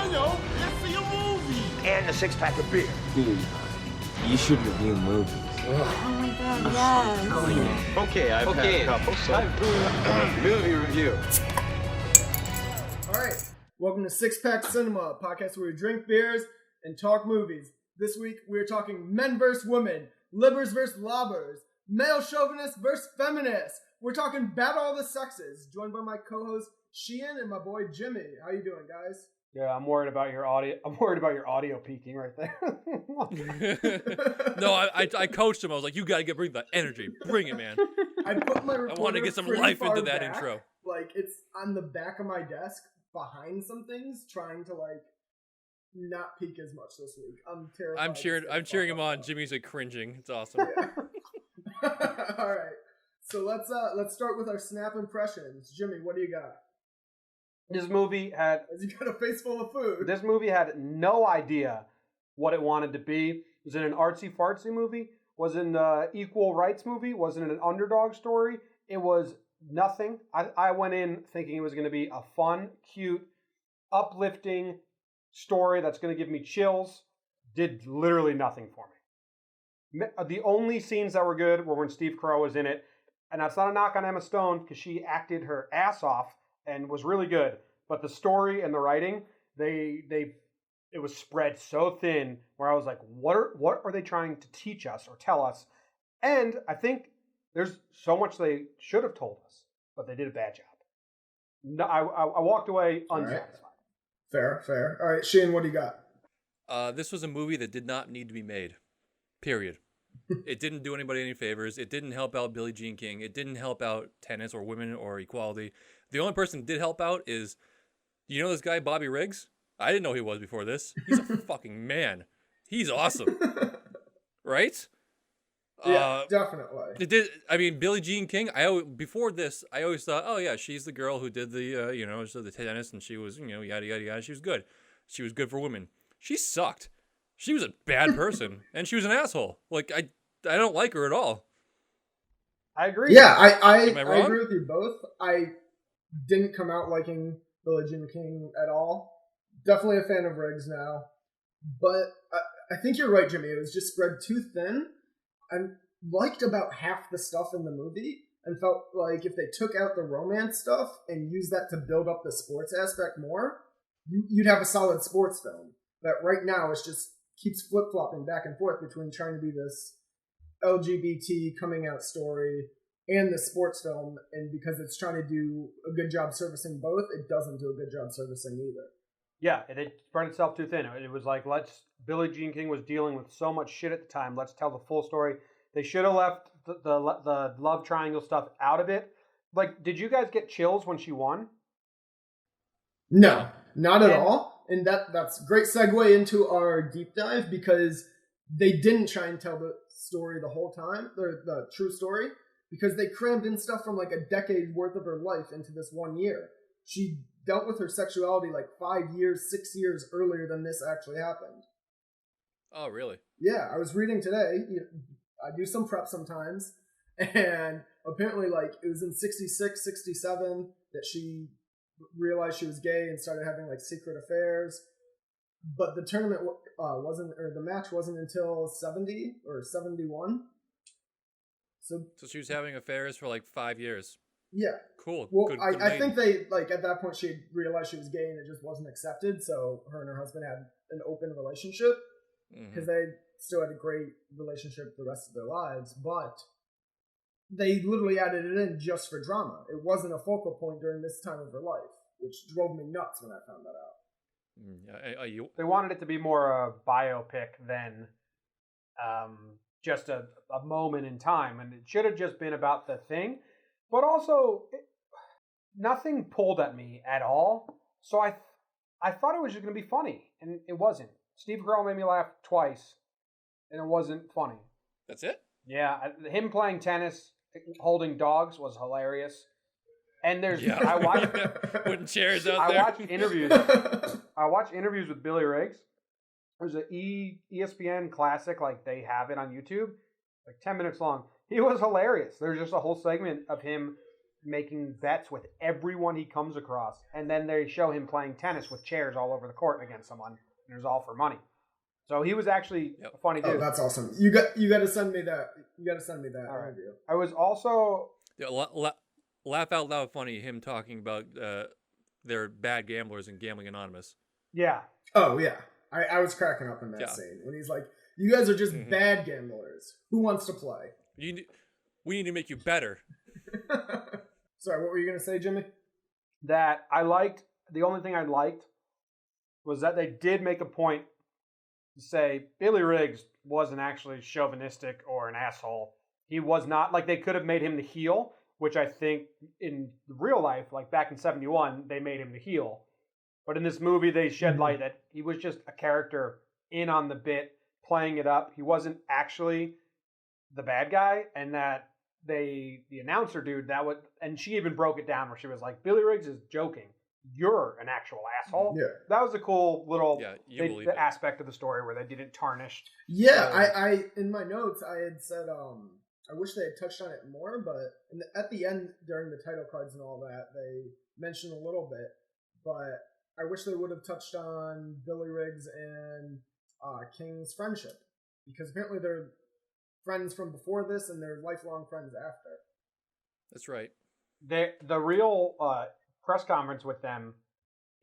let's see a movie. And a six-pack of beer. Dude, you should review movies. Oh my god, yes. Okay, I've had a couple, so... movie review. All right, welcome to Six Pack Cinema, a podcast where we drink beers and talk movies. This week, we're talking men versus women, libbers versus lobbers, male chauvinists versus feminists. We're talking Battle of the Sexes, joined by my co-host Sheehan and my boy Jimmy. How you doing, guys? Yeah, I'm worried about your audio. I'm worried about your audio peaking right there. No, I coached him. I was like, "You got to bring the energy. Bring it, man." I put my recorder I want to get some pretty life far into that back. intro. Like, it's on the back of my desk, behind some things, trying to like not peak as much this week. I'm terrified. I'm cheering him on. Jimmy's like cringing. It's awesome. Yeah. All right. So let's start with our snap impressions. Jimmy, what do you got? This movie had As you got a face full of food. This movie had no idea what it wanted to be. Was it an artsy fartsy movie? Was it an equal rights movie? Was it an underdog story? It was nothing. I went in thinking it was going to be a fun, cute, uplifting story that's going to give me chills. Did literally nothing for me. The only scenes that were good were when Steve Carell was in it. And that's not a knock on Emma Stone because she acted her ass off and was really good. But the story and the writing, it was spread so thin where I was like, what are they trying to teach us or tell us? And I think there's so much they should have told us, but they did a bad job. No, I walked away unsatisfied. Right. Fair. All right, Shane, what do you got? This was a movie that did not need to be made. Period. It didn't do anybody any favors. It didn't help out Billie Jean King. It didn't help out tennis or women or equality. The only person that did help out is, you know this guy, Bobby Riggs? I didn't know he was before this. He's a fucking man. He's awesome. Right? Yeah, definitely. It did. I mean, Billie Jean King, before this, I always thought, oh yeah, she's the girl who did the tennis and she was, yada, yada, yada. She was good. She was good for women. She sucked. She was a bad person and she was an asshole. Like, I don't like her at all. I agree. Yeah, I Am I wrong? agree with you both. I didn't come out liking Billie Jean King at all. Definitely a fan of Riggs now. But I think you're right, Jimmy. It was just spread too thin. I liked about half the stuff in the movie and felt like if they took out the romance stuff and used that to build up the sports aspect more, you'd have a solid sports film. But right now, it just keeps flip-flopping back and forth between trying to be this LGBT coming out story and the sports film, and because it's trying to do a good job servicing both, it doesn't do a good job servicing either. Yeah, it spread itself too thin. It was like, Billie Jean King was dealing with so much shit at the time. Let's tell the full story. They should have left the love triangle stuff out of it. Like, did you guys get chills when she won? No, not at all. And that's a great segue into our deep dive, because they didn't try and tell the story the whole time, the true story, because they crammed in stuff from like a decade worth of her life into this 1 year. She dealt with her sexuality like 5 years, 6 years earlier than this actually happened. Oh, really? Yeah, I was reading today. I do some prep sometimes, and apparently like it was in 66, 67 that she realized she was gay and started having like secret affairs. But the tournament the match wasn't until 70 or 71. So she was having affairs for like 5 years. Yeah. Cool. Well, Good I think they, like, at that point she had realized she was gay and it just wasn't accepted. So her and her husband had an open relationship because they still had a great relationship the rest of their lives. But they literally added it in just for drama. It wasn't a focal point during this time of her life, which drove me nuts when I found that out. They wanted it to be more a biopic than just a moment in time, and it should have just been about the thing. But also, nothing pulled at me at all. So I thought it was just going to be funny, and it wasn't. Steve Carell made me laugh twice, and it wasn't funny. That's it? Yeah, him playing tennis, holding dogs was hilarious. And I watched putting chairs out there. I watched interviews with Billy Riggs. There's an ESPN classic, like they have it on YouTube, like 10 minutes long. He was hilarious. There's just a whole segment of him making bets with everyone he comes across, and then they show him playing tennis with chairs all over the court against someone, and it was all for money. So he was actually a funny dude. Oh, that's awesome. You got to send me that. You got to send me that All right. interview. I was also Yeah, laugh out loud funny him talking about they're bad gamblers and Gambling Anonymous. yeah. Oh yeah, I was cracking up in that Yeah. scene when he's like, "You guys are just bad gamblers. Who wants to play?" We need to make you better. Sorry, what were you gonna say, Jimmy? That I liked. The only thing I liked was that they did make a point to say Billy Riggs wasn't actually chauvinistic or an asshole. He was not, like, they could have made him the heel, which I think in real life, like back in 71, they made him the heel. But in this movie, they shed light that he was just a character in on the bit, playing it up. He wasn't actually the bad guy, and that the announcer dude, and she even broke it down where she was like, Billy Riggs is joking. You're an actual asshole. Yeah. That was a cool little believe it. aspect of the story where they didn't tarnish. Yeah, I in my notes I had said I wish they had touched on it more, but at the end during the title cards and all that they mentioned a little bit, but I wish they would have touched on Billy Riggs and King's friendship, because apparently they're friends from before this and they're lifelong friends after. That's right. The real press conference with them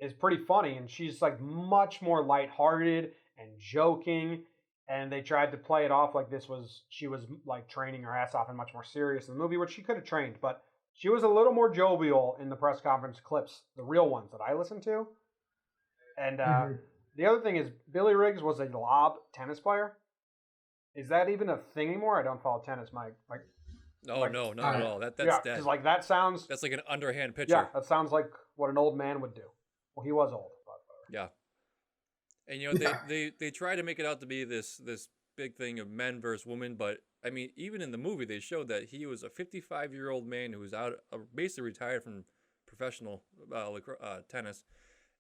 is pretty funny, and she's like much more lighthearted and joking, and they tried to play it off like she was like training her ass off and much more serious in the movie, which she could have trained, but she was a little more jovial in the press conference clips, the real ones that I listened to. And the other thing is Billy Riggs was a lob tennis player. Is that even a thing anymore? I don't follow tennis, Mike. No, not at all. That's yeah, dead. 'cause, like, that sounds. That's like an underhand pitcher. Yeah, that sounds like what an old man would do. Well, he was old. But Yeah. And you know they try to make it out to be this big thing of men versus women, but I mean even in the movie they showed that he was a 55-year-old man who was basically retired from professional tennis,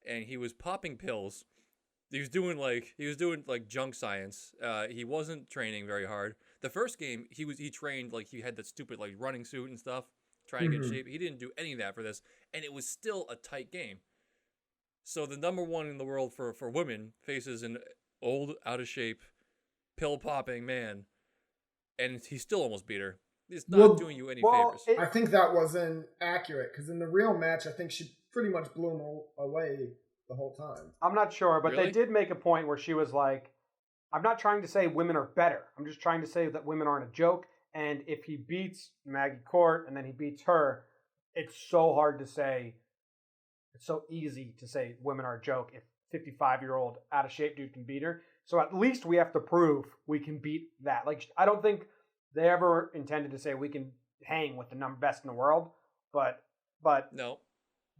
and he was popping pills. He was doing like junk science. He wasn't training very hard. The first game he trained like he had that stupid like running suit and stuff, trying to get in shape. He didn't do any of that for this, and it was still a tight game. So the number one in the world for women faces an old, out of shape, pill popping man, and he still almost beat her. He's not doing you any favors. I think that wasn't accurate, because in the real match I think she pretty much blew him away the whole time. I'm not sure, but Really? they did make a point where she was like, I'm not trying to say women are better. I'm just trying to say that women aren't a joke. And if he beats Maggie Court and then he beats her, it's so hard to say. It's so easy to say women are a joke if 55-year-old out of shape dude can beat her. So at least we have to prove we can beat that. Like, I don't think they ever intended to say we can hang with the best in the world. But No,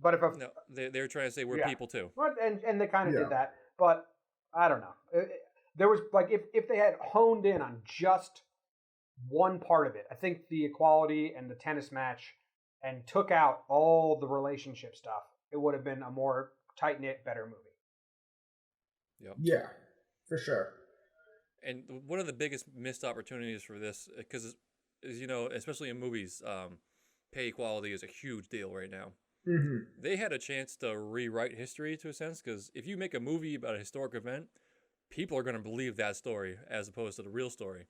but if a no, they were trying to say we're people too. Well, and they kind of Yeah. did that, but I don't know. There was like if they had honed in on just one part of it, I think the equality and the tennis match, and took out all the relationship stuff, it would have been a more tight knit, better movie. Yep. Yeah, for sure. And one of the biggest missed opportunities for this, because is especially in movies, pay equality is a huge deal right now. Mm-hmm. They had a chance to rewrite history to a sense, because if you make a movie about a historic event, people are going to believe that story as opposed to the real story.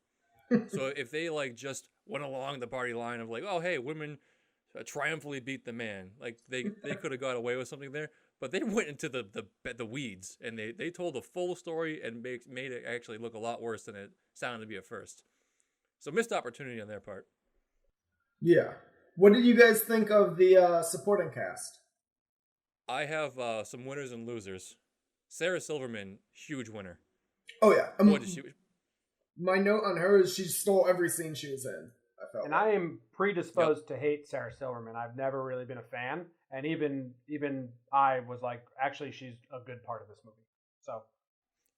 So if they like just went along the party line of like, oh hey, women triumphantly beat the man, like they could have got away with something there, but they went into the weeds and they told a full story and made it actually look a lot worse than it sounded to be at first. So missed opportunity on their part. Yeah. What did you guys think of the supporting cast? I have some winners and losers. Sarah Silverman, huge winner. Oh yeah. What did she? My note on her is she stole every scene she was in. I felt. And I am predisposed to hate Sarah Silverman. I've never really been a fan, and even I was like, actually, she's a good part of this movie. So.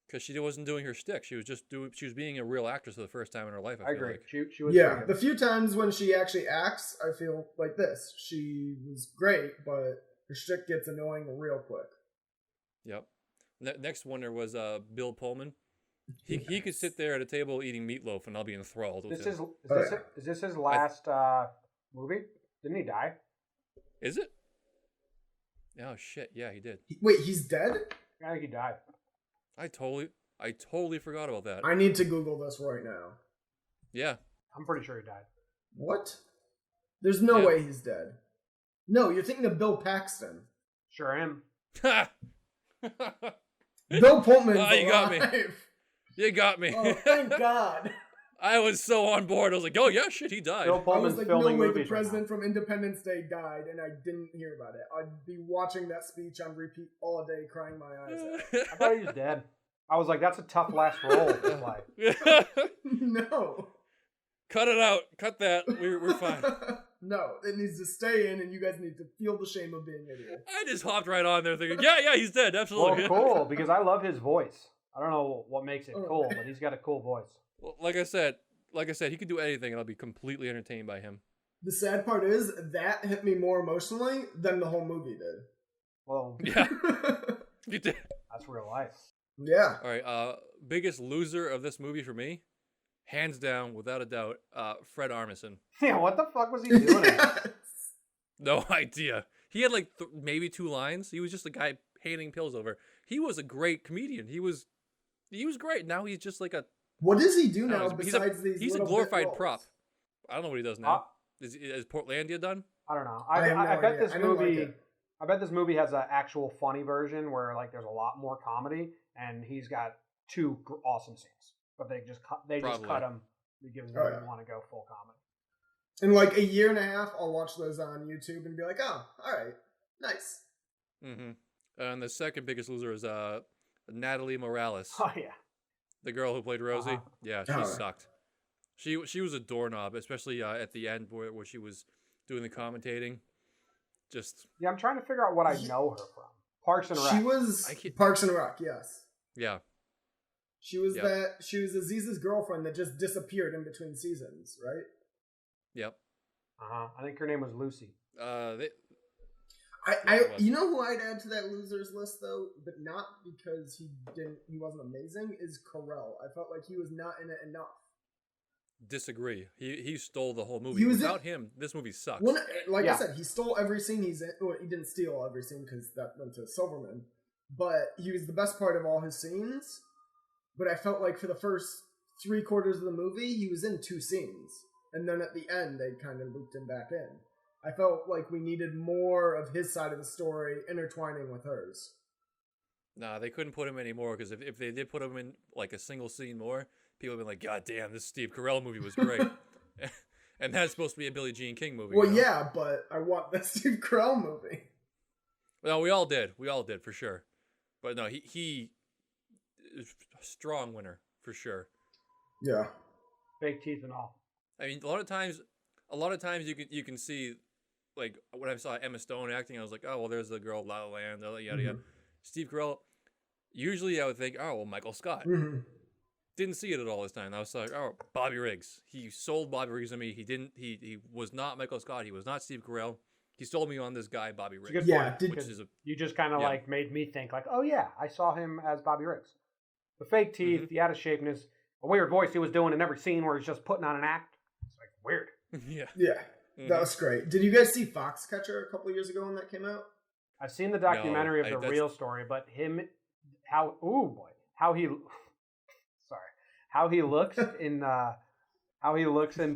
Because she wasn't doing her shtick. She was she was being a real actress for the first time in her life. I feel agree. Like. She was yeah, pretty the good. few times when she actually acts, I feel like this. She was great, but her shtick gets annoying real quick. Yep. Next winner was Bill Pullman. He could sit there at a table eating meatloaf, and I'll be enthralled with him. Is this his last movie? Didn't he die? Is it? Oh shit! Yeah, he did. Wait, he's dead? I think he died. I totally forgot about that. I need to Google this right now. Yeah. I'm pretty sure he died. What? There's no Yeah. way he's dead. No, you're thinking of Bill Paxton. Sure am. Ha! Bill Pullman's alive. You got me. You got me. Oh, thank God. I was so on board. I was like, oh yeah, shit, he died. Bill I was Pullman's like, no filming way the movies right now. president from Independence Day died, and I didn't hear about it. I'd be watching that speech on repeat all day, crying my eyes out. I thought he was dead. I was like, that's a tough last role to play. No. Cut it out. Cut that. We're fine. No, it needs to stay in, and you guys need to feel the shame of being idiots. I just hopped right on there thinking, yeah, he's dead. Well, Absolutely. cool, because I love his voice. I don't know what makes it Oh, cool, man. but he's got a cool voice. Well, like I said, he could do anything, and I'll be completely entertained by him. The sad part is, that hit me more emotionally than the whole movie did. Well, Yeah, you did. that's real life. Yeah. All right. Biggest loser of this movie for me, hands down, without a doubt, Fred Armisen. Yeah, what the fuck was he doing? No idea. He had like maybe 2 lines. He was just a guy handing pills over. He was a great comedian. He was great. Now he's just like a What does he do I don't now know, besides these he's a little glorified bit roles? prop. I don't know what he does now. Is Portlandia done? I don't know. I have no I bet idea. this I don't like movie. it. I bet this movie has an actual funny version where like there's a lot more comedy, and he's got 2 awesome scenes, but they just cut Probably. him because they Oh, didn't yeah. want to go full comedy. In like a year and a half, I'll watch those on YouTube and be like, oh, alright, nice. Mm-hmm. And the second biggest loser is Natalie Morales, Oh yeah. the girl who played Rosie. Uh-huh. Yeah, she Oh. sucked. She was a doorknob, especially at the end where she was doing the commentating. Just Yeah, I'm trying to figure out what I know her from. Parks and Rec. She was I can't- Parks and Rec, yes. yeah. She was Yep. she was Aziz's girlfriend that just disappeared in between seasons, right? Yep. I think her name was Lucy. They, I you know who I'd add to that losers list though, but not because he wasn't amazing, is Carell. I felt like he was not in it enough. disagree. He stole the whole movie. He was Without him, this movie sucks. Like Yeah. I said, he stole every scene he's in. Well, he didn't steal every scene because that went to Silverman, but he was the best part of all his scenes. But I felt like for the first 3/4 of the movie, he was in 2 scenes, and then at the end they kind of looped him back in. I felt like we needed more of his side of the story intertwining with hers. Nah, they couldn't put him anymore because if they did put him in like a single scene more, people would be like, God damn, this Steve Carell movie was great. And that's supposed to be a Billie Jean King movie. Well, you know? yeah, but I want the Steve Carell movie. No, we all did. We all did for sure. But no, he is a strong winner for sure. Yeah. Fake teeth and all. I mean, a lot of times you can see, like when I saw Emma Stone acting, I was like, oh well, there's the girl La La Land, yada yada. Steve Carell. Usually, I would think, oh well, Michael Scott. Mm-hmm. Didn't see it at all this time. I was like, oh, Bobby Riggs. He sold Bobby Riggs to me. He was not Michael Scott. He was not Steve Carell. He sold me on this guy, Bobby It's a Riggs. good Yeah, point. did- Which because is a you just kind of Yeah. like made me think like, oh yeah, I saw him as Bobby Riggs. The fake teeth, Mm-hmm. the out of shapeness, a weird voice he was doing in every scene where he's just putting on an act. It's like weird. yeah. Yeah. Mhm. That was great. Did you guys see Foxcatcher a couple years ago when that came out? I've seen the documentary No, of the that's- real story, but how he looks in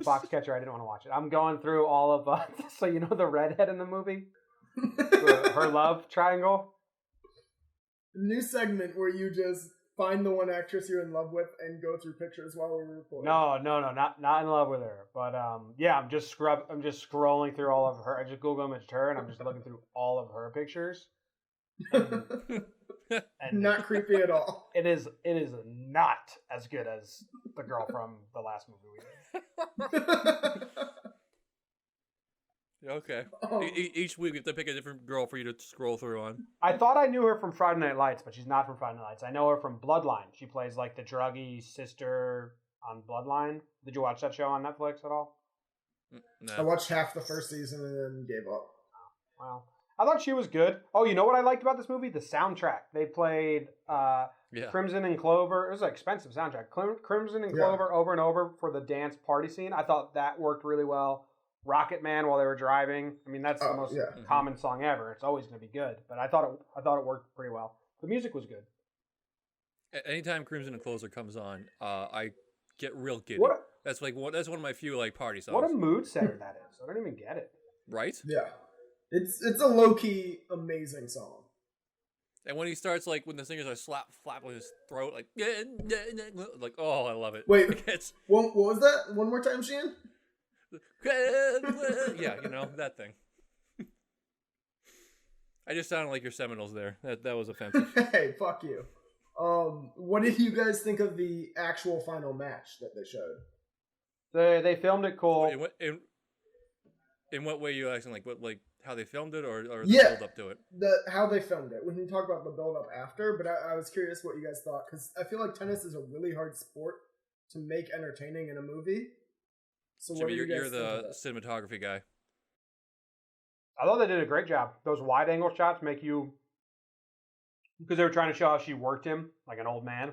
Foxcatcher. I didn't want to watch it. I'm going through all of so you know the redhead in the movie, her love triangle. New segment where you just find the one actress you're in love with and go through pictures while we record. No, not in love with her. But yeah, I'm just scrolling through all of her. I just Google imaged her, and I'm just looking through all of her pictures. And Not creepy at all. it is not as good as the girl from the last movie we did. Okay. Oh. Each week we have to pick a different girl for you to scroll through on. I thought I knew her from Friday Night Lights, but she's not from Friday Night Lights. I know her from Bloodline. She plays like the druggy sister on Bloodline. Did you watch that show on Netflix at all? I No. watched half the first season and then gave up. Wow. I thought she was good. Oh, you know what I liked about this movie? The soundtrack. They played Yeah. Crimson and Clover. It was an expensive soundtrack. Crimson and Yeah. Clover over and over for the dance party scene. I thought that worked really well. Rocket Man while they were driving. I mean, that's the most yeah. common song ever. It's always going to be good. But I thought it worked pretty well. The music was good. Anytime Crimson and Closer comes on, I get real giddy. What That's one of my few like party songs. what a mood setter that is. I don't even get it. Right? Yeah. It's a low-key amazing song. And when he starts, like, when the singers are flapping his throat, like, like, oh, I love it. Wait, It's, what was that? One more time, Sheehan? yeah, that thing. I just sounded like your Seminoles there. That was offensive. Hey, fuck you. What did you guys think of the actual final match that they showed? They filmed it cool. In what way you asking? Like how they filmed it, or the Yeah. build up to it? How they filmed it. We can talk about the build-up after, but I was curious what you guys thought, because I feel like tennis is a really hard sport to make entertaining in a movie. So what Jimmy, do you you're guys the think of cinematography guy. I thought they did a great job. Those wide angle shots make you, because they were trying to show how she worked him like an old man.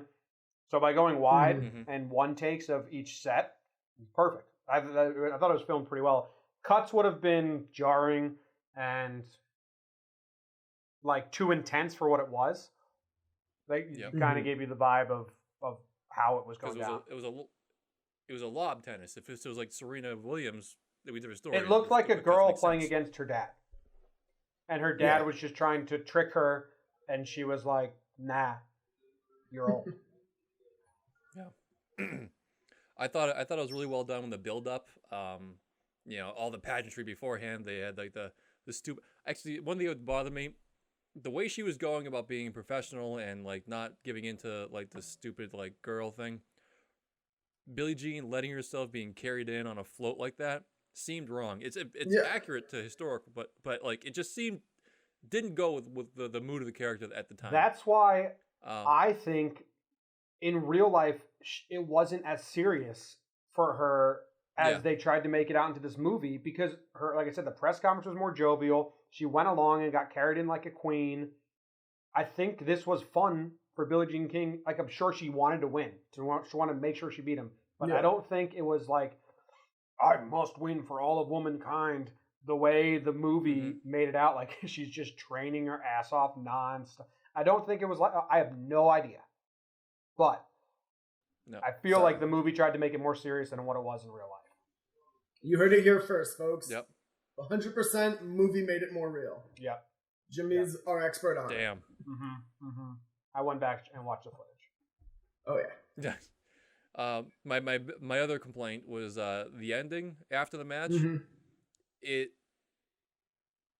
So by going wide Mhm. and one takes of each set, perfect. I thought it was filmed pretty well. Cuts would have been jarring and like too intense for what it was. Like Yep. kind Mhm. of gave you the vibe of how it was Because going down. it was a lob tennis. If it was like Serena Williams, that we did a story. It looked like a that girl makes playing sense. against her dad. And her dad Yeah. was just trying to trick her, and she was like, nah, you're old. I thought it was really well done with the build up. All the pageantry beforehand. They had like the stupid. Actually, one thing that would bother me, the way she was going about being professional and like not giving into like the stupid like girl thing. Billie Jean letting herself being carried in on a float like that seemed wrong. It's Yeah. accurate to historical, but like it just didn't go with the mood of the character at the time. That's why Um, I think in real life, it wasn't as serious for her as Yeah. they tried to make it out into this movie, because her, like I said, the press conference was more jovial. She went along and got carried in like a queen. I think this was fun for Billie Jean King. Like, I'm sure she wanted to win. She wanted to make sure she beat him. But Yeah. I don't think it was like, I must win for all of womankind, the way the movie made it out. Like, she's just training her ass off nonstop. I don't think it was like, I have no idea. But No. I feel like the movie tried to make it more serious than what it was in real life. You heard it here first, folks. Yep. 100% movie made it more real. Yep. Jimmy's our expert on it. Damn. I went back and watched the footage. Oh, yeah. Yeah. My other complaint was the ending after the match. Mhm.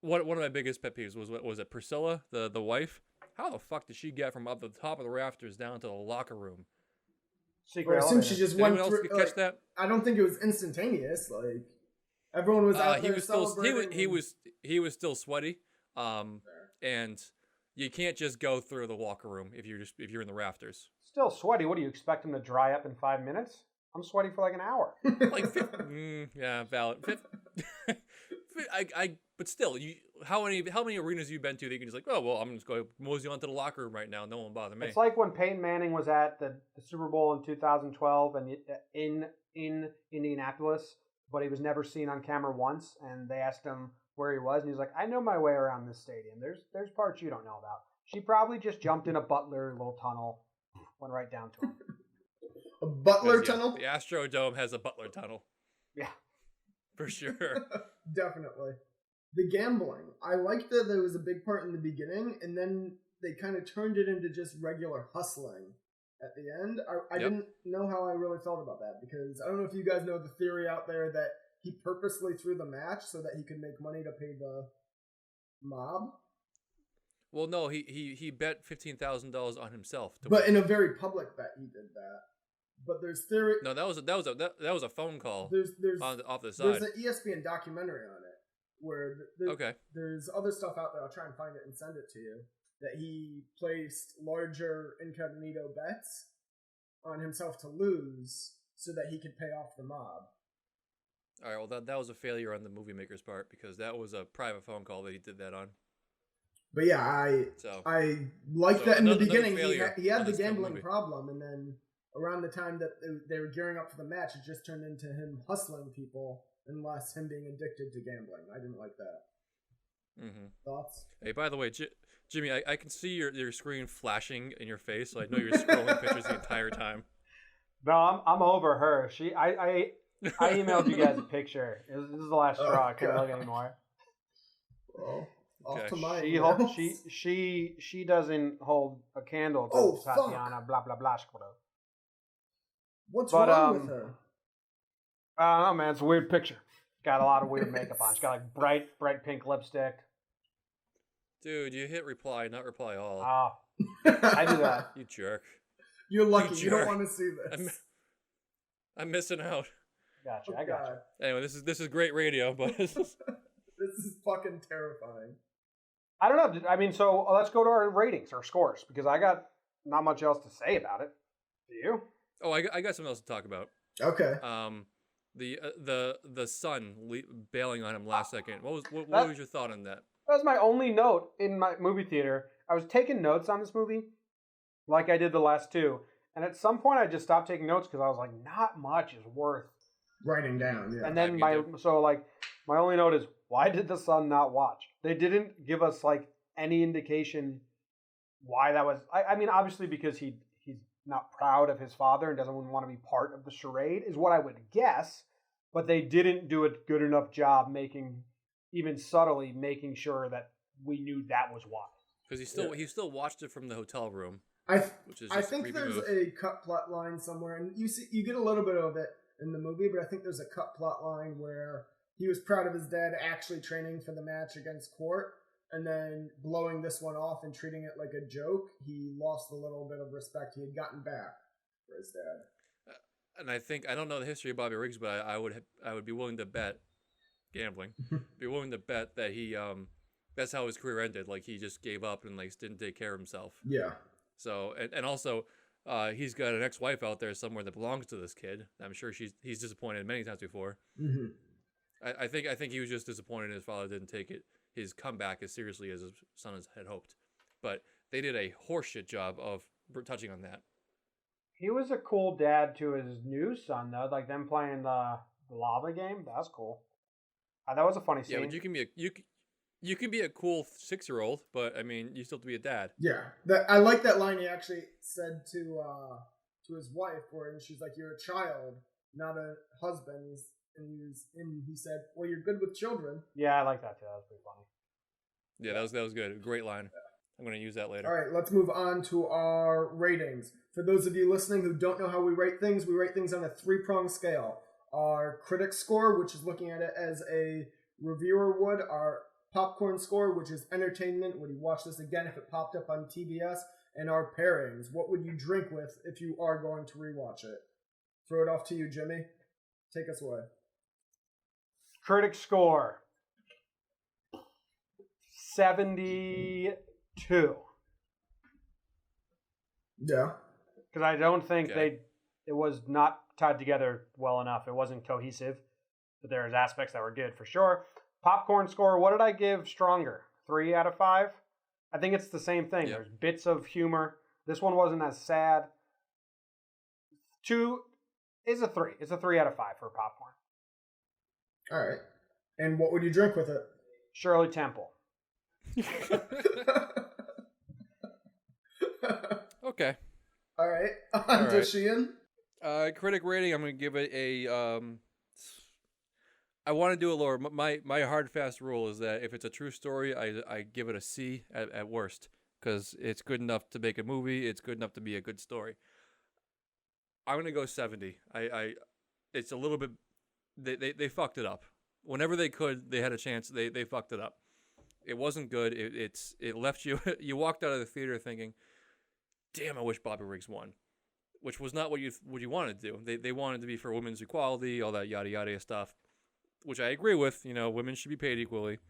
One of my biggest pet peeves was it Priscilla, the wife? How the fuck did she get from up the top of the rafters down to the locker room? Secret I assume elevator. she just Did went anyone else through. catch Like, that? I don't think it was instantaneous. Like everyone was out He there was still celebrating. he was still sweaty. And you can't just go through the locker room if you're in the rafters. Still sweaty. What do you expect him to dry up in 5 minutes? I'm sweaty for like an hour. Like yeah, valid. But still, how many arenas have you been to that you can just like, oh well, I'm just going to mosey onto the locker room right now. No one will bother me. It's like when Peyton Manning was at the Super Bowl in 2012 and in Indianapolis, but he was never seen on camera once. And they asked him where he was, and he's like, "I know my way around this stadium. There's parts you don't know about." She probably just jumped in a Butler little tunnel, went right down to him. A Butler Because, yeah, tunnel. The Astrodome has a Butler tunnel. Yeah. For sure. Definitely. The gambling. I liked that there was a big part in the beginning, and then they kind of turned it into just regular hustling at the end. I Yep. didn't know how I really felt about that, because I don't know if you guys know the theory out there that he purposely threw the match so that he could make money to pay the mob. Well, no, he bet $15,000 on himself. But win. in a very public bet, he did that. But there's theory. No, that was a phone call There's off the there's side. an ESPN documentary on it where Okay. there's other stuff out there. I'll try and find it and send it to you. That he placed larger incognito bets on himself to lose so that he could pay off the mob. All right. Well, that was a failure on the movie maker's part because that was a private phone call that he did that on. But yeah, I So liked So that in the another beginning. failure He had on the this film gambling movie. problem, and then around the time that they were gearing up for the match, it just turned into him hustling people unless him being addicted to gambling. I didn't like that. Mm-hmm. Thoughts? Hey, by the way, Jimmy, I can see your screen flashing in your face, so I know you're scrolling pictures the entire time. No, I'm over her. I emailed you guys a picture. This is the last straw. I can't look anymore. Well, Okay. off to my She doesn't hold a candle to Oh, Tatiana. Blah blah blah. What's But, wrong with her? I don't know, man. It's a weird picture. Got a lot of weird makeup on. She's got like bright pink lipstick. Dude, you hit reply, not reply all. Oh, I do that. You jerk. You're lucky. You don't jerk. want to see this. I'm missing out. Gotcha. Oh, I got you. God. Anyway, this is great radio, but This is fucking terrifying. I don't know. I mean, so let's go to our ratings, our scores, because I got not much else to say about it. Do you? oh, I got something else to talk about. Okay. The son bailing on him last second. What was your thought on that? That was my only note in my movie theater. I was taking notes on this movie, like I did the last two, and at some point I just stopped taking notes because I was like, not much is worth. Writing down, yeah. And then my only note is, why did the son not watch? They didn't give us like any indication why that was. I mean, obviously because he's not proud of his father and doesn't want to be part of the charade is what I would guess. But they didn't do a good enough job even subtly making sure that we knew that was why. Because he still watched it from the hotel room. Which is I think there's a cut plot line somewhere, and you get a little bit of it in the movie, but I think there's a cut plot line where he was proud of his dad actually training for the match against Court, and then blowing this one off and treating it like a joke. He lost a little bit of respect he had gotten back for his dad. And I don't know the history of Bobby Riggs, but I would be willing to bet, gambling, be willing to bet that he that's how his career ended. Like he just gave up and like didn't take care of himself. Yeah. So and also he's got an ex-wife out there somewhere that belongs to this kid. I'm sure he's disappointed many times before. Mm-hmm. I think he was just disappointed his father didn't take his comeback as seriously as his son had hoped. But they did a horseshit job of touching on that. He was a cool dad to his new son, though. Like them playing the lava game. That's cool. That was a funny scene. Yeah, but you can be a cool 6-year-old, but I mean, you still have to be a dad. Yeah, I like that line he actually said to his wife, where she's like, "You're a child, not a husband." And he said, "Well, you're good with children." Yeah, I like that too. That was pretty funny. Yeah, that was good. Great line. I'm going to use that later. All right, let's move on to our ratings. For those of you listening who don't know how we rate things on a 3-pronged scale. Our critic score, which is looking at it as a reviewer would. Our popcorn score, which is entertainment. Would you watch this again if it popped up on TBS? And our pairings. What would you drink with if you are going to rewatch it? Throw it off to you, Jimmy. Take us away. Critic score 72. Yeah. Because I don't think Okay. it was not tied together well enough. It wasn't cohesive, but there's aspects that were good for sure. Popcorn score, what did I give Stronger? 3 out of 5? I think it's the same thing. Yep. There's bits of humor. This one wasn't as sad. 2 is a 3. It's a 3 out of 5 for popcorn. All right. And what would you drink with it? Shirley Temple. Okay. All right. On All right. to Sheehan. Critic rating, I'm going to give it a... I want to do a lower. My hard, fast rule is that if it's a true story, I give it a C at worst. Because it's good enough to make a movie. It's good enough to be a good story. I'm going to go 70. It's a little bit... They fucked it up. Whenever they could, they had a chance. They fucked it up. It wasn't good. It left you... You walked out of the theater thinking, damn, I wish Bobby Riggs won. Which was not what you wanted to do. They wanted to be for women's equality, all that yada yada stuff. Which I agree with. You know, women should be paid equally.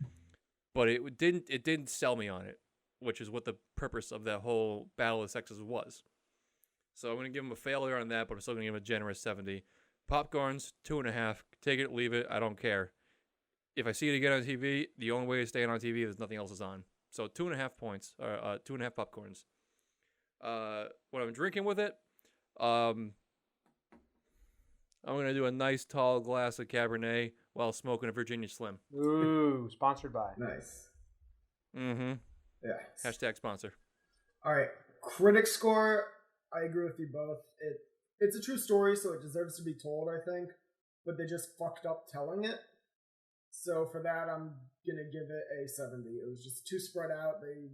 But it didn't sell me on it. Which is what the purpose of that whole battle of sexes was. So I'm going to give him a failure on that, but I'm still going to give him a generous 70. Popcorns, 2.5. Take it, leave it. I don't care. If I see it again on TV, the only way to stay on TV is nothing else is on. So 2.5 points, or 2.5 popcorns. What I'm drinking with it, I'm going to do a nice tall glass of Cabernet while smoking a Virginia Slim. Ooh, sponsored by. Nice. Mm-hmm. Yeah. Hashtag sponsor. All right. Critic score. I agree with you both. It's a true story, so it deserves to be told, I think. But they just fucked up telling it. So for that, I'm gonna give it a 70. It was just too spread out. They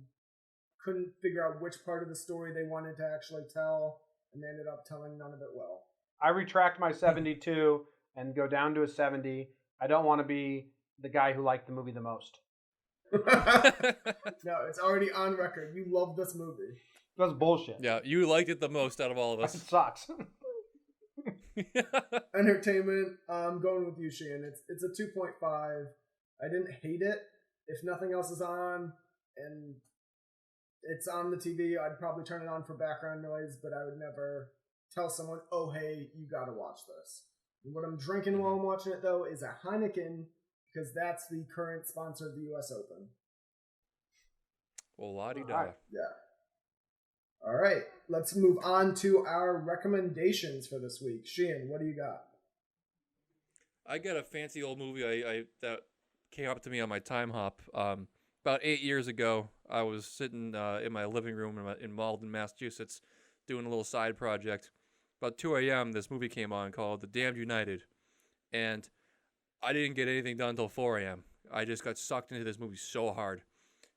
couldn't figure out which part of the story they wanted to actually tell, and they ended up telling none of it well. I retract my 72 and go down to a 70. I don't want to be the guy who liked the movie the most. No, it's already on record. You love this movie. That's bullshit. Yeah, you liked it the most out of all of It us. sucks. Entertainment. I'm going with you, Sheehan. It's a 2.5. I didn't hate it. If nothing else is on and it's on the TV, I'd probably turn it on for background noise, but I would never tell someone, oh, hey, you gotta watch this. And what I'm drinking while I'm watching it, though, is a Heineken, because that's the current sponsor of the U.S. Open. Well, la-di-da. Alright. Yeah. All right, let's move on to our recommendations for this week. Sheehan, what do you got? I got a fancy old movie I that came up to me on my time hop. About 8 years ago, I was sitting in my living room in Malden, Massachusetts, doing a little side project. About 2 a.m., this movie came on called The Damned United, and I didn't get anything done until 4 a.m. I just got sucked into this movie so hard,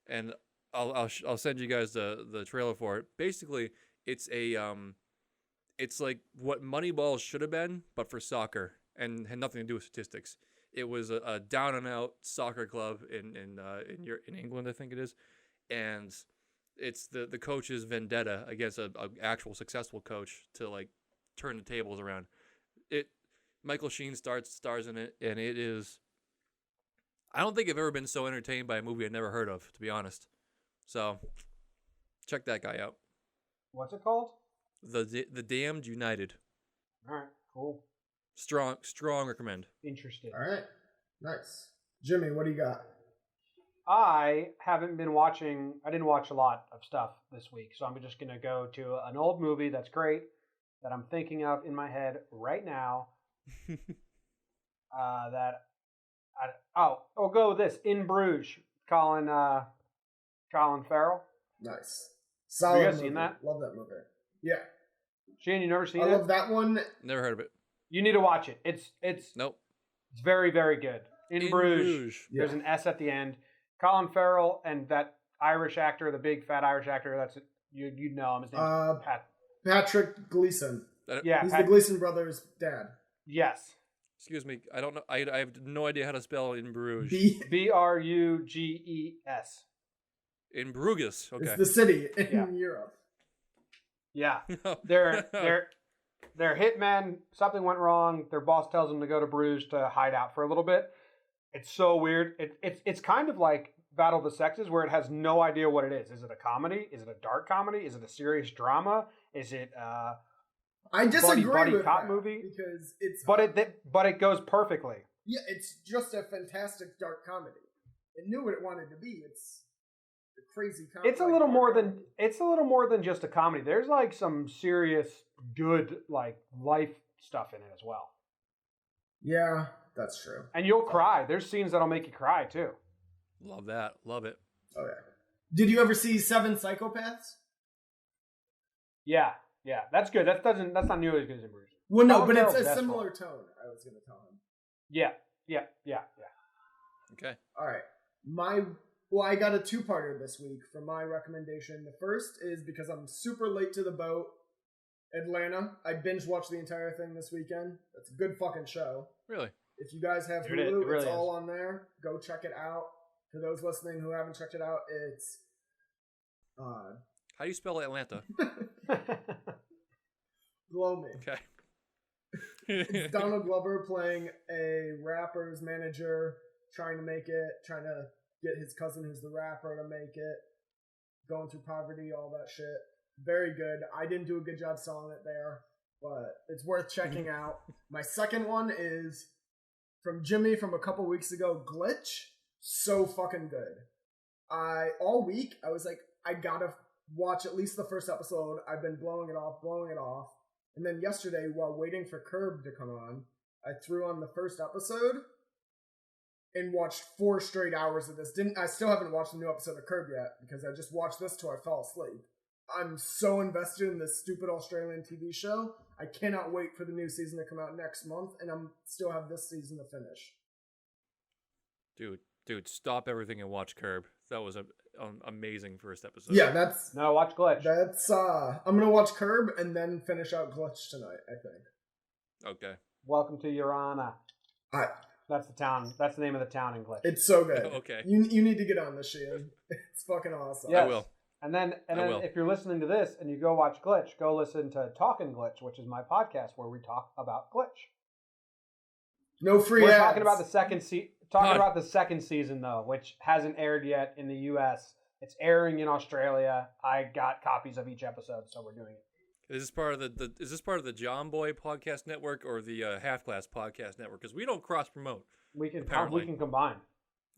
and I'll send you guys the trailer for it. Basically, it's it's like what Moneyball should have been, but for soccer, and had nothing to do with statistics. It was a down and out soccer club in England, I think it is, and it's the coach's vendetta against a actual successful coach to like turn the tables around. Michael Sheen stars in it, and it is. I don't think I've ever been so entertained by a movie I'd never heard of, to be honest. So, check that guy out. What's it called? The Damned United. All right, cool. Strong recommend. Interesting. All right, nice. Jimmy, what do you got? I haven't been watching. I didn't watch a lot of stuff this week, so I'm just gonna go to an old movie that's great that I'm thinking of in my head right now. I'll go with this. In Bruges, Colin Farrell. Nice. Solid Have you guys movie. seen that? Love that movie. Yeah. Shane, you never seen I it? love that one. Never heard of it. You need to watch it. It's Nope. It's very, very good. In Bruges. There's an S at the end. Colin Farrell and that Irish actor, the big fat Irish actor. That's you'd know him. His name's Patrick Gleason. Yeah, He's the Gleason brothers' dad. Yes. Excuse me. I don't know. I have no idea how to spell In Bruges. Bruges. In Bruges. Okay. It's the city in Europe. Yeah. They're hitmen. Something went wrong. Their boss tells them to go to Bruges to hide out for a little bit. It's so weird. It's kind of like Battle of the Sexes, where it has no idea what it is. Is it a comedy? Is it a dark comedy? Is it a serious drama? Is it I disagree buddy with cop that movie? because it's but it goes perfectly. yeah, it's just a fantastic dark comedy. It knew what it wanted to be. It's a crazy comedy. It's a little more than just a comedy. There's like some serious good like life stuff in it as well. Yeah, that's true. And you'll cry. There's scenes that'll make you cry too. Love that. Love it. Oh yeah. Did you ever see Seven Psychopaths? Yeah. That's good. That's not nearly as good as In Bruges. Well, no, Colin but it's Farrell's a best similar one. tone. I was going to tell him. Yeah. Okay. All right. I got a two-parter this week for my recommendation. The first is because I'm super late to the boat. Atlanta. I binge-watched the entire thing this weekend. It's a good fucking show. Really? If you guys have Dude, Hulu, it really it's all is. on there. Go check it out. For those listening who haven't checked it out, it's How do you spell Atlanta? Blow Me. Okay. It's Donald Glover playing a rapper's manager, trying to get his cousin who's the rapper to make it, going through poverty, all that shit. Very good. I didn't do a good job selling it there, but it's worth checking out. My second one is from Jimmy from a couple weeks ago, Glitch. So fucking good. All week, I was like, I gotta watch at least the first episode. I've been blowing it off. And then yesterday, while waiting for Curb to come on, I threw on the first episode. and watched 4 straight hours of this. I still haven't watched the new episode of Curb yet because I just watched this till I fell asleep. I'm so invested in this stupid Australian TV show. I cannot wait for the new season to come out next month, and I'm still have this season to finish. Dude, stop everything and watch Curb. That was an amazing first episode. Yeah, that's No, watch Glitch. I'm gonna watch Curb and then finish out Glitch tonight, I think. Okay. Welcome to Urana. That's the town. That's the name of the town in Glitch. It's so good. Okay. You need to get on this, Sheehan. It's fucking awesome. Yes. I will. And then will. if you're listening to this and you go watch Glitch, go listen to Talkin' Glitch, which is my podcast where we talk about Glitch. No free We're ads. talking about the second season though, which hasn't aired yet in the US. It's airing in Australia. I got copies of each episode, so we're doing it. Is this part of the John Boy Podcast Network or the Half Class Podcast Network? Because we don't cross promote. We can Apparently. combine.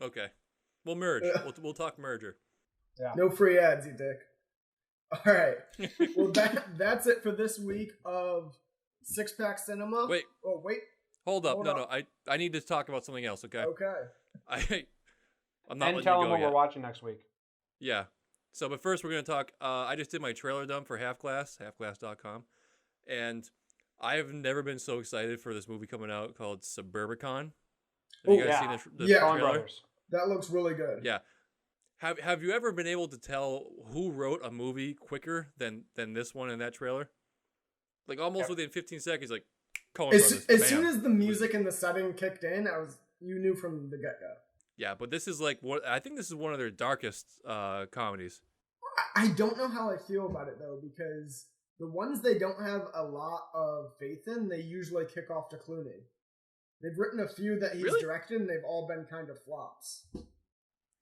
Okay. We'll merge. We'll talk merger. Yeah. No free ads, you dick. All right. Well, that's it for this week of Six Pack Cinema. Wait. Oh, wait. Hold up. Hold No. up. I need to talk about something else, okay? Okay. I'm not And letting tell you them go what yet. we're watching next week. Yeah. So, but first we're going to talk, I just did my trailer dump for Half Class, halfclass.com, and I have never been so excited for this movie coming out called Suburbicon. Have you guys seen the Yeah. Coen trailer? Brothers. That looks really good. Yeah. Have you ever been able to tell who wrote a movie quicker than this one in that trailer? Like almost within 15 seconds, like Coen Brothers. As bam. soon as the music and the setting kicked in, you knew from the get-go. Yeah, but this is like I think this is one of their darkest comedies. I don't know how I feel about it though, because the ones they don't have a lot of faith in, they usually kick off to Clooney. They've written a few that he's Really? directed, and they've all been kind of flops.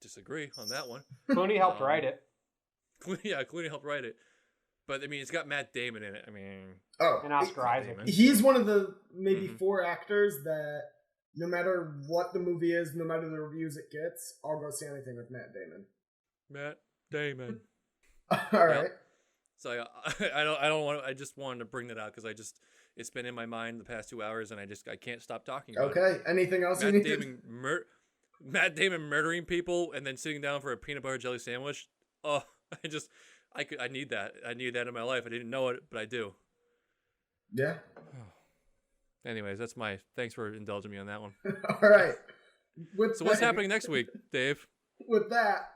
Disagree on that one. Clooney helped write it. Clooney helped write it. But I mean, it's got Matt Damon in it. I mean, Oh, And Oscar Isaac. he's one of the maybe Mhm. 4 actors that no matter what the movie is, no matter the reviews it gets, I'll go see anything with Matt Damon. Matt Damon. All right. So I don't want. I just wanted to bring that out because it's been in my mind the past 2 hours, and I can't stop talking about it. Okay. Anything else you Matt need Damon Matt Damon murdering people and then sitting down for a peanut butter jelly sandwich. Oh, I need that. I need that in my life. I didn't know it, but I do. Yeah. Anyways, that's my thanks for indulging me on that one. All right. So what's happening next week, Dave? With that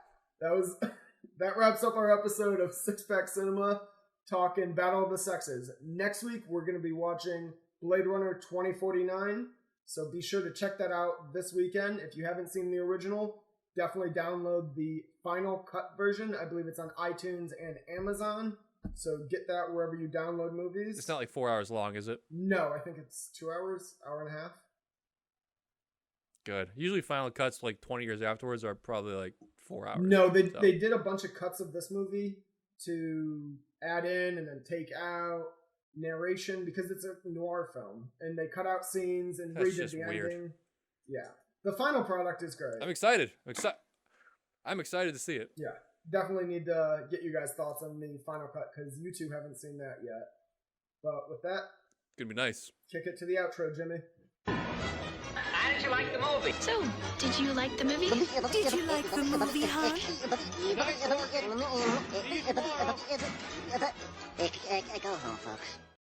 wraps up our episode of Six Pack Cinema talking Battle of the Sexes. Next week we're going to be watching Blade Runner 2049, so be sure to check that out this weekend. If you haven't seen the original, definitely download the final cut version. I believe it's on iTunes and Amazon, so get that wherever you download movies. It's not like 4 hours long, is it? No, I think it's 2 hours, hour and a half. Good. Usually final cuts like 20 years afterwards are probably like 4 hours. No, they so. did a bunch of cuts of this movie to add in and then take out narration because it's a noir film, and they cut out scenes and That's redid just the weird. ending. Yeah, the final product is great. I'm excited. I'm excited to see it. Yeah, definitely need to get you guys' thoughts on the final cut because you two haven't seen that yet. But with that, It's gonna be nice. kick it to the outro, Jimmy. How did you like the movie? So, did you like the movie? Did you like the movie, hon? Go home, folks.